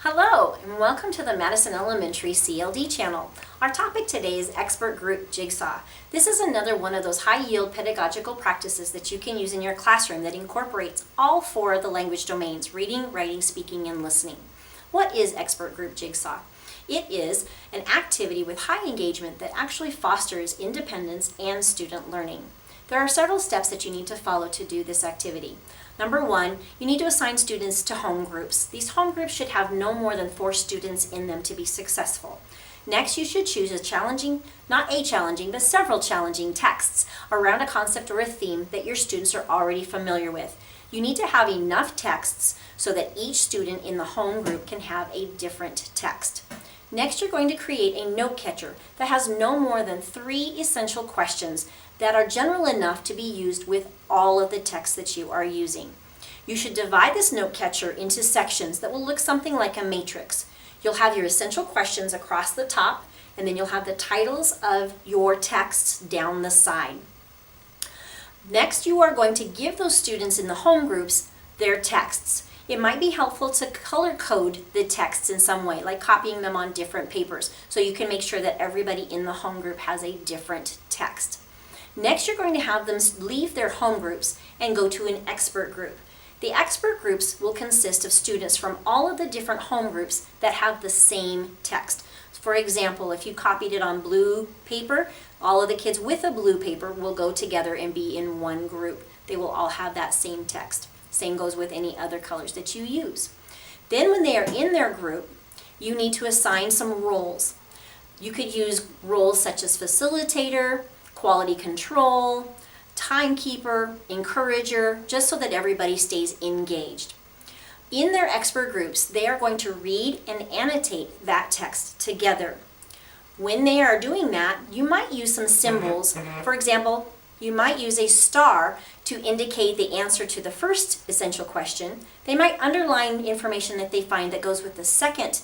Hello, and welcome to the Madison Elementary CLD channel. Our topic today is Expert Group Jigsaw. This is another one of those high-yield pedagogical practices that you can use in your classroom that incorporates all four of the language domains: reading, writing, speaking, and listening. What is Expert Group Jigsaw? It is an activity with high engagement that actually fosters independence and student learning. There are several steps that you need to follow to do this activity. Number one, you need to assign students to home groups. These home groups should have no more than 4 students in them to be successful. Next, you should choose but several challenging texts around a concept or a theme that your students are already familiar with. You need to have enough texts so that each student in the home group can have a different text. Next, you're going to create a note catcher that has no more than 3 essential questions that are general enough to be used with all of the text that you are using. You should divide this note catcher into sections that will look something like a matrix. You'll have your essential questions across the top, and then you'll have the titles of your texts down the side. Next, you are going to give those students in the home groups their texts. It might be helpful to color code the texts in some way, like copying them on different papers, so you can make sure that everybody in the home group has a different text. Next, you're going to have them leave their home groups and go to an expert group. The expert groups will consist of students from all of the different home groups that have the same text. For example, if you copied it on blue paper, all of the kids with a blue paper will go together and be in one group. They will all have that same text. Same goes with any other colors that you use. Then when they are in their group, you need to assign some roles. You could use roles such as facilitator, quality control, timekeeper, encourager, just so that everybody stays engaged. In their expert groups, they are going to read and annotate that text together. When they are doing that, you might use some symbols. For example, you might use a star to indicate the answer to the first essential question. They might underline information that they find that goes with the second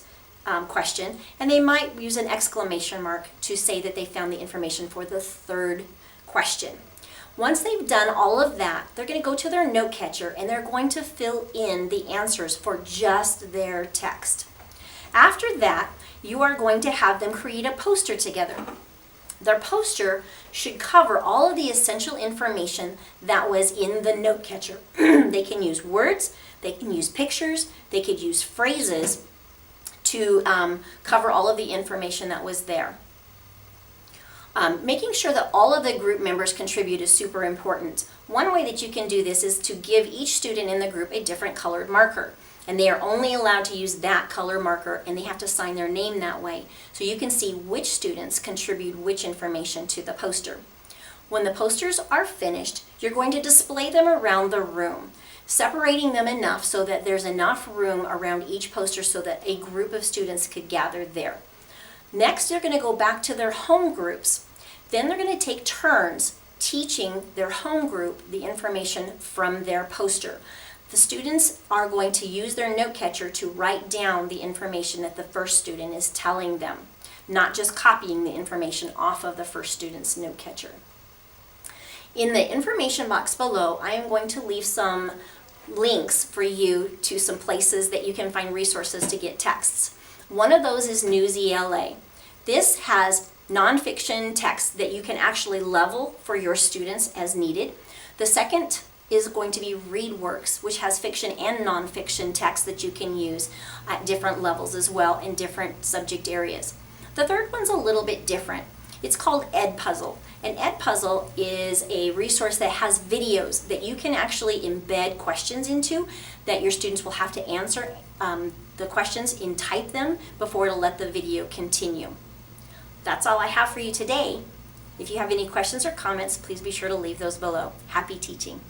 question, and they might use an exclamation mark to say that they found the information for the third question. Once they've done all of that, they're going to go to their note catcher and they're going to fill in the answers for just their text. After that, you are going to have them create a poster together. Their poster should cover all of the essential information that was in the note catcher. They can use words, they can use pictures, they could use phrases to cover all of the information that was there. Making sure that all of the group members contribute is super important. One way that you can do this is to give each student in the group a different colored marker. And they are only allowed to use that color marker, and they have to sign their name that way. So you can see which students contribute which information to the poster. When the posters are finished, you're going to display them around the room, separating them enough so that there's enough room around each poster so that a group of students could gather there. Next, they're going to go back to their home groups. Then they're going to take turns teaching their home group the information from their poster. The students are going to use their note catcher to write down the information that the first student is telling them, not just copying the information off of the first student's note catcher. In the information box below, I am going to leave some links for you to some places that you can find resources to get texts. One of those is News ELA. This has nonfiction text that you can actually level for your students as needed. The second is going to be ReadWorks, which has fiction and nonfiction text that you can use at different levels as well in different subject areas. The third one's a little bit different. It's called Edpuzzle. And Edpuzzle is a resource that has videos that you can actually embed questions into that your students will have to answer the questions and type them before it'll let the video continue. That's all I have for you today. If you have any questions or comments, please be sure to leave those below. Happy teaching.